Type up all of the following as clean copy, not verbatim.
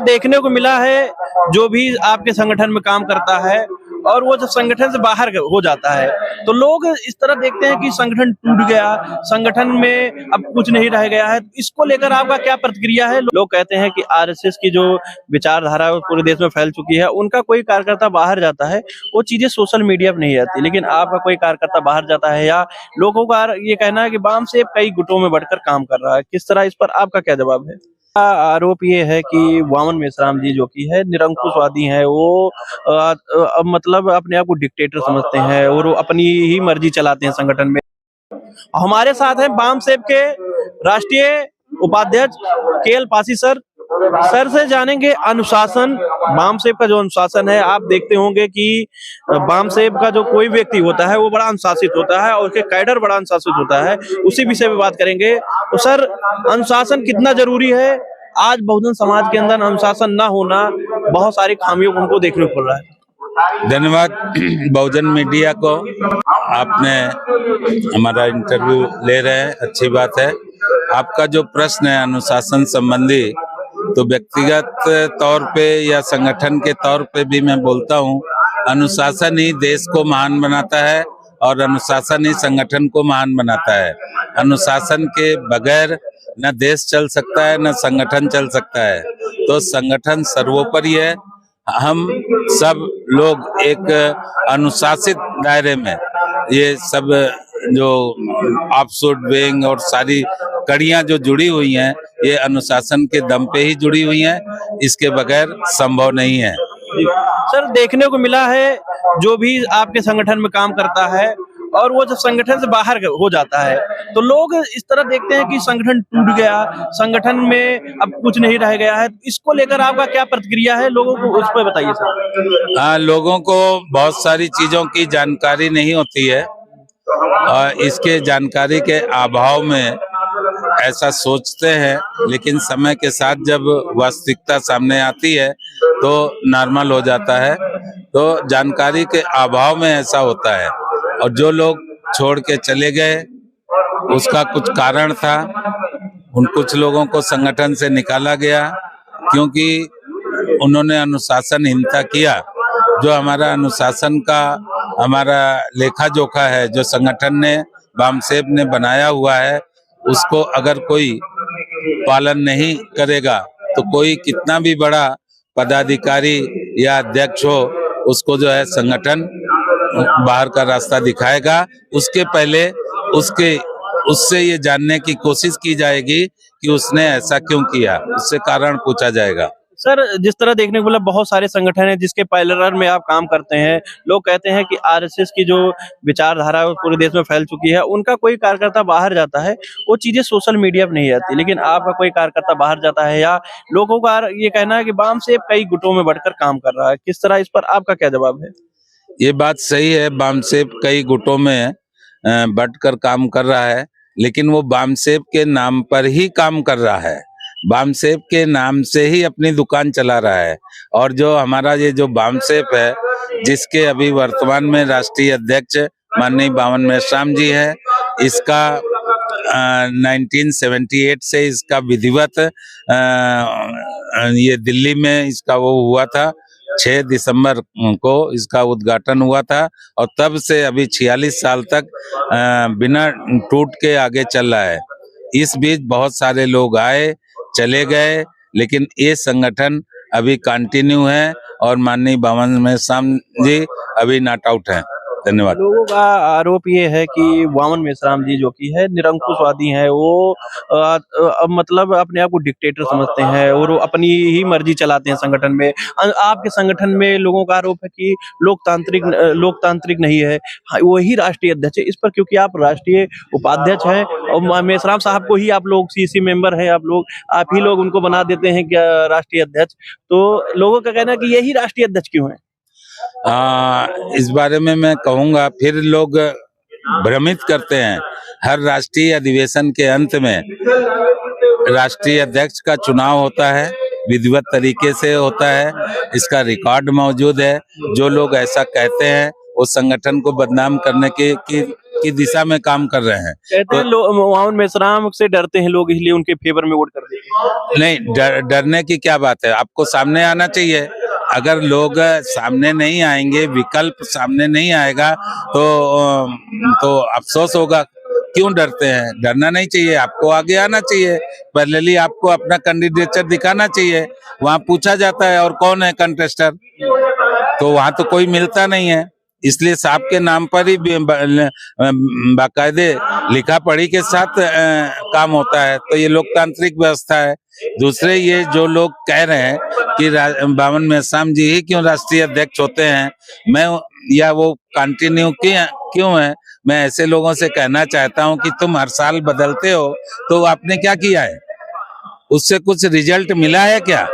देखने को मिला है, जो भी आपके संगठन में काम करता है और वो जब संगठन से बाहर हो जाता है तो लोग इस तरह देखते हैं कि संगठन टूट गया, संगठन में अब कुछ नहीं रह गया है। इसको लेकर आपका क्या प्रतिक्रिया है? लोग कहते हैं कि आरएसएस की जो विचारधारा है वो पूरे देश में फैल चुकी है, उनका कोई कार्यकर्ता बाहर जाता है, वो चीजें सोशल मीडिया पर नहीं आती, लेकिन आपका कोई कार्यकर्ता बाहर जाता है या लोगों का ये कहना है कि वामसेप कई गुटों में बढ़कर काम कर रहा है, किस तरह, इस पर आपका क्या जवाब है? आरोप ये है कि वामन मेश्राम जी जो कि है निरंकुशवादी हैं, वो मतलब अपने आप को डिक्टेटर समझते हैं और वो अपनी ही मर्जी चलाते हैं संगठन में। हमारे साथ हैं वामसेप के राष्ट्रीय उपाध्यक्ष केएल पासी सर से जानेंगे अनुशासन, वामसेप का जो अनुशासन है। आप देखते होंगे कि वामसेप का जो कोई व्यक्ति होता है वो बड़ा अनुशासित होता है और उसके कैडर बड़ा अनुशासित होता है, उसी विषय में बात करेंगे। तो सर, अनुशासन कितना जरूरी है? आज बहुजन समाज के अंदर अनुशासन ना होना बहुत सारी खामियों को हमको देखने को मिल रहा है। धन्यवाद बहुजन मीडिया को, आपने हमारा इंटरव्यू ले रहे हैं, अच्छी बात है। आपका जो प्रश्न है अनुशासन संबंधी, तो व्यक्तिगत तौर पे या संगठन के तौर पे भी मैं बोलता हूँ, अनुशासन ही देश को महान बनाता है और अनुशासन ही संगठन को महान बनाता है। अनुशासन के बगैर न देश चल सकता है न संगठन चल सकता है, तो संगठन सर्वोपरि है। हम सब लोग एक अनुशासित दायरे में, ये सब जो ऑफशोर विंग और सारी कड़ियां जो जुड़ी हुई हैं, ये अनुशासन के दम पे ही जुड़ी हुई हैं, इसके बगैर संभव नहीं है। सर, देखने को मिला है, जो भी आपके संगठन में काम करता है और वो जब संगठन से बाहर हो जाता है तो लोग इस तरह देखते हैं कि संगठन टूट गया, संगठन में अब कुछ नहीं रह गया है। इसको लेकर आपका क्या प्रतिक्रिया है? लोगों को उस पर बताइए सर। हाँ, लोगों को बहुत सारी चीजों की जानकारी नहीं होती है और इसके जानकारी के अभाव में ऐसा सोचते हैं, लेकिन समय के साथ जब वास्तविकता सामने आती है तो नॉर्मल हो जाता है। तो जानकारी के अभाव में ऐसा होता है और जो लोग छोड़ के चले गए उसका कुछ कारण था। उन कुछ लोगों को संगठन से निकाला गया क्योंकि उन्होंने अनुशासनहीनता किया। जो हमारा अनुशासन का हमारा लेखा जोखा है, जो संगठन ने वामसेप ने बनाया हुआ है, उसको अगर कोई पालन नहीं करेगा तो कोई कितना भी बड़ा पदाधिकारी या अध्यक्ष हो, उसको जो है संगठन बाहर का रास्ता दिखाएगा। उसके पहले उससे ये जानने की कोशिश की जाएगी कि उसने ऐसा क्यों किया, उससे कारण पूछा जाएगा। सर, जिस तरह देखने को मिला, बहुत सारे संगठन हैं जिसके पैरेलल में आप काम करते हैं। लोग कहते हैं कि आरएसएस की जो विचारधारा है वो पूरे देश में फैल चुकी है, उनका कोई कार्यकर्ता बाहर जाता है, वो चीजें सोशल मीडिया पर नहीं आती, लेकिन आपका कोई कार्यकर्ता बाहर जाता है या लोगों का ये कहना है कि वामसेप कई गुटों में बढ़कर काम कर रहा है, किस तरह, इस पर आपका क्या जवाब है? ये बात सही है, वामसेप कई गुटों में बढ़कर काम कर रहा है, लेकिन वो वामसेप के नाम पर ही काम कर रहा है, वामसेप के नाम से ही अपनी दुकान चला रहा है। और जो हमारा ये जो वामसेप है, जिसके अभी वर्तमान में राष्ट्रीय अध्यक्ष माननीय वामन मेश्राम जी है, इसका 1978 से इसका विधिवत ये दिल्ली में इसका वो हुआ था, 6 दिसंबर को इसका उद्घाटन हुआ था और तब से अभी 46 साल तक बिना टूट के आगे चल रहा है। इस बीच बहुत सारे लोग आए चले गए, लेकिन ये संगठन अभी कंटिन्यू है और माननीय वामन मेश्राम जी अभी नॉट आउट हैं। धन्यवाद। लोगों का आरोप ये है कि वामन मेश्राम जी जो कि है निरंकुशवादी हैं, वो मतलब अपने आप को डिक्टेटर समझते हैं और वो अपनी ही मर्जी चलाते हैं संगठन में। आपके संगठन में लोगों का आरोप है कि लोकतांत्रिक नहीं है, वही राष्ट्रीय अध्यक्ष है। इस पर, क्योंकि आप राष्ट्रीय उपाध्यक्ष हैं और मेश्राम साहब को ही आप लोग सीसी मेंबर हैं, आप ही लोग उनको बना देते हैं राष्ट्रीय अध्यक्ष, तो लोगों का कहना है कि यही राष्ट्रीय अध्यक्ष क्यों है? इस बारे में मैं कहूँगा, फिर लोग भ्रमित करते हैं। हर राष्ट्रीय अधिवेशन के अंत में राष्ट्रीय अध्यक्ष का चुनाव होता है, विधिवत तरीके से होता है, इसका रिकॉर्ड मौजूद है। जो लोग ऐसा कहते हैं वो संगठन को बदनाम करने की की दिशा में काम कर रहे हैं। कहते हैं मोहन मेश्राम से डरते हैं लोग, इसलिए उनके फेवर में वोट कर देते हैं। नहीं, डरने की क्या बात है, आपको सामने आना चाहिए। अगर लोग सामने नहीं आएंगे, विकल्प सामने नहीं आएगा तो अफसोस होगा। क्यों डरते हैं? डरना नहीं चाहिए, आपको आगे आना चाहिए। पहले आपको अपना कैंडिडेचर दिखाना चाहिए। वहाँ पूछा जाता है और कौन है कंटेस्टर, तो वहाँ तो कोई मिलता नहीं है। इसलिए साहब के नाम पर ही बाकायदे लिखा पढ़ी के साथ काम होता है। तो ये लोकतांत्रिक व्यवस्था है। दूसरे ये जो लोग कह रहे हैं कि बावन मेश्राम जी ही क्यों राष्ट्रीय अध्यक्ष होते हैं, मैं या वो कंटिन्यू क्यों है, मैं ऐसे लोगों से कहना चाहता हूं कि तुम हर साल बदलते हो, तो आपने क्या किया है? उससे कुछ रिजल्ट मिला है क्या?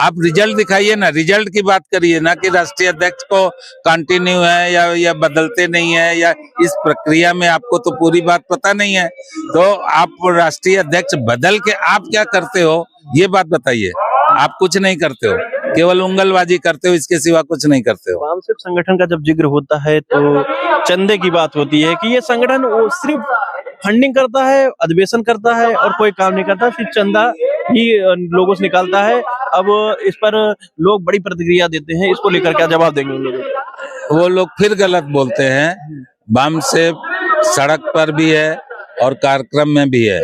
आप रिजल्ट दिखाइए ना, रिजल्ट की बात करिए ना कि राष्ट्रीय अध्यक्ष को कंटिन्यू है या बदलते नहीं है, या इस प्रक्रिया में आपको तो पूरी बात पता नहीं है। तो आप राष्ट्रीय अध्यक्ष बदल के आप क्या करते हो, ये बात बताइए। आप कुछ नहीं करते हो, केवल उंगलबाजी करते हो, इसके सिवा कुछ नहीं करते हो। वाम सिर्फ संगठन का जब जिक्र होता है तो चंदे की बात होती है कि ये संगठन वो सिर्फ फंडिंग करता है, अधिवेशन करता है और कोई काम नहीं करता, सिर्फ चंदा ही लोगों से निकालता है। अब इस पर लोग बड़ी प्रतिक्रिया देते हैं, इसको लेकर क्या जवाब देंगे उन लोगों को? वो लोग फिर गलत बोलते हैं। वाम से सड़क पर भी है और कार्यक्रम में भी है।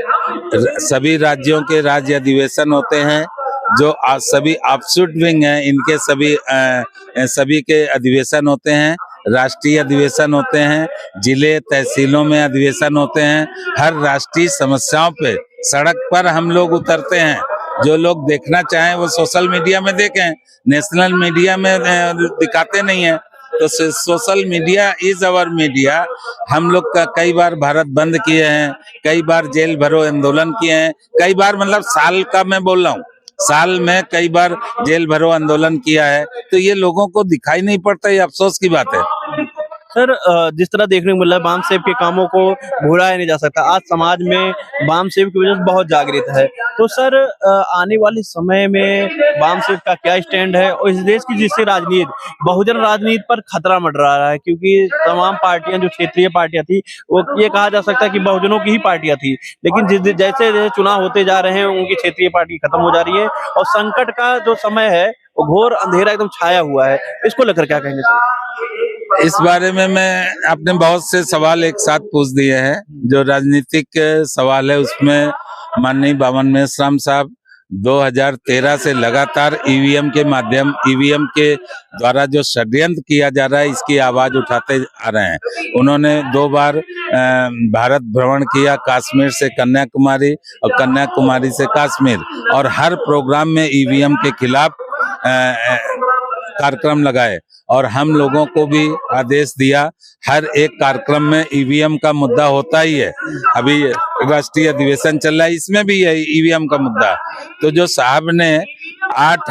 सभी राज्यों के राज्य अधिवेशन होते हैं, जो सभी ऑफशूट विंग हैं, इनके सभी के अधिवेशन होते हैं। राष्ट्रीय अधिवेशन होते हैं, जिले तहसीलों में अधिवेशन होते हैं। हर राष्ट्रीय समस्याओं पे सड़क पर हम लोग उतरते हैं। जो लोग देखना चाहें वो सोशल मीडिया में देखें, नेशनल मीडिया में दिखाते नहीं है। तो social media is our media. हम लोग का कई बार भारत बंद किए हैं, कई बार जेल भरो आंदोलन किए हैं, कई बार मतलब साल का मैं बोल रहा हूँ, साल में कई बार जेल भरो आंदोलन किया है। तो ये लोगों को दिखाई नहीं पड़ता, ये अफसोस की बात है। सर, जिस तरह देखने को मिला है, वाम सेव के कामों को भुलाया नहीं जा सकता। आज समाज में वाम सेव की वजह से बहुत जागृत है। तो सर, आने वाले समय में वाम सेव का क्या स्टैंड है, और इस देश की जिससे राजनीति, बहुजन राजनीति पर खतरा मंडरा रहा है, क्योंकि तमाम पार्टियां जो क्षेत्रीय पार्टियां थी, वो ये कहा जा सकता है कि बहुजनों की ही पार्टियां थी, लेकिन जैसे जैसे चुनाव होते जा रहे हैं उनकी क्षेत्रीय पार्टी खत्म हो जा रही है और संकट का जो समय है वो घोर अंधेरा एकदम छाया हुआ है। इसको लेकर क्या कहेंगे सर? इस बारे में आपने बहुत से सवाल एक साथ पूछ दिए हैं। जो राजनीतिक सवाल है उसमें माननीय बावन मेश्राम साहब 2013 से लगातार ईवीएम के द्वारा जो षड्यंत्र किया जा रहा है, इसकी आवाज उठाते आ रहे हैं। उन्होंने 2 बार भारत भ्रमण किया, कश्मीर से कन्याकुमारी और कन्याकुमारी से कश्मीर, और हर प्रोग्राम में ईवीएम के खिलाफ कार्यक्रम लगाए और हम लोगों को भी आदेश दिया। हर एक कार्यक्रम में ईवीएम का मुद्दा होता ही है। अभी राष्ट्रीय अधिवेशन चल रहा है, इसमें भी है ईवीएम का मुद्दा। तो जो साहब ने 8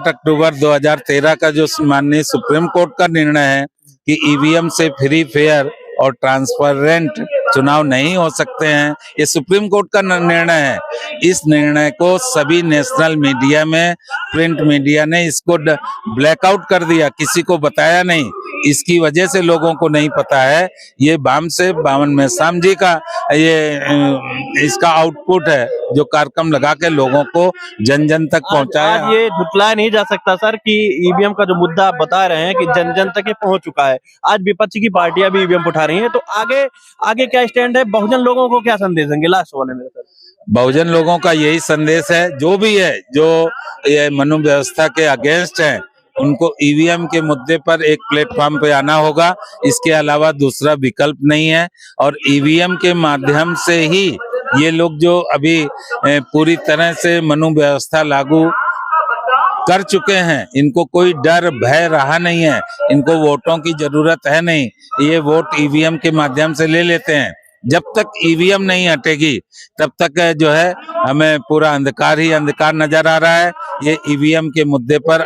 अक्टूबर 2013 का जो माननीय सुप्रीम कोर्ट का निर्णय है कि ईवीएम से फ्री, फेयर और ट्रांसपेरेंट चुनाव नहीं हो सकते हैं, ये सुप्रीम कोर्ट का निर्णय है। इस निर्णय को सभी नेशनल मीडिया में, प्रिंट मीडिया ने इसको ब्लैकआउट कर दिया, किसी को बताया नहीं। इसकी वजह से लोगों को नहीं पता है। ये वाम से बावन मेश्राम जी का इसका आउटपुट है, जो कार्यक्रम लगा के लोगों को जन जन तक पहुंचाया। आज ये झुटलाया नहीं जा सकता सर कि ईवीएम का जो मुद्दा आप बता रहे हैं कि जन जन तक ये पहुंच चुका है। आज विपक्ष की पार्टियां भी ईवीएम उठा रही हैं, तो आगे क्या स्टैंड है? बहुजन लोगों को क्या संदेश देंगे? लास्ट सवाल है मेरा सर। बहुजन लोगों का यही संदेश है, जो भी है, जो ये मनु व्यवस्था के अगेंस्ट है, उनको ईवीएम के मुद्दे पर एक प्लेटफॉर्म पे आना होगा। इसके अलावा दूसरा विकल्प नहीं है। और ईवीएम के माध्यम से ही ये लोग जो अभी पूरी तरह से मनु व्यवस्था लागू कर चुके हैं, इनको कोई डर भय रहा नहीं है, इनको वोटों की जरूरत है नहीं। ये वोट ईवीएम के माध्यम से ले लेते हैं। जब तक ईवीएम नहीं हटेगी तब तक जो है हमें पूरा अंधकार ही अंधकार नजर आ रहा है। ये ईवीएम के मुद्दे पर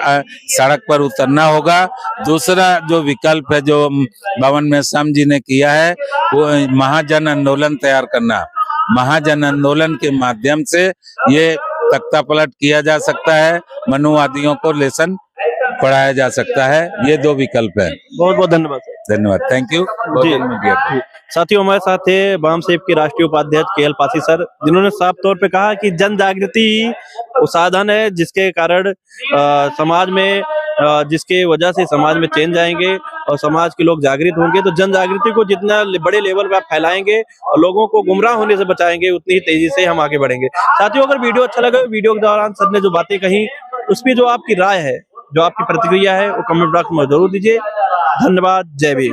सड़क पर उतरना होगा। दूसरा जो विकल्प है, जो बावन मेश्राम जी ने किया है, वो महाजन आंदोलन तैयार करना। महाजन आंदोलन के माध्यम से ये तख्ता पलट किया जा सकता है, मनुवादियों को लेसन पढ़ाया जा सकता है। ये 2 विकल्प है। बहुत बहुत धन्यवाद सर। धन्यवाद, थैंक यू। जी। साथियों, हमारे साथ थे वाम सेब के राष्ट्रीय उपाध्यक्ष KL पासी सर, जिन्होंने साफ तौर पे कहा कि जन जागृति वो साधन है जिसके कारण समाज में जिसके वजह से समाज में चेंज आएंगे और समाज के लोग जागृत होंगे। तो जन जागृति को जितना बड़े लेवल पर आप फैलाएंगे और लोगों को गुमराह होने से बचाएंगे, उतनी ही तेजी से हम आगे बढ़ेंगे। साथियों, अगर वीडियो अच्छा लगा, वीडियो के दौरान सर ने जो बातें कही उस पर जो आपकी राय है, जो आपकी प्रतिक्रिया है, वो कमेंट बॉक्स में जरूर दीजिए। धन्यवाद। जय भीम।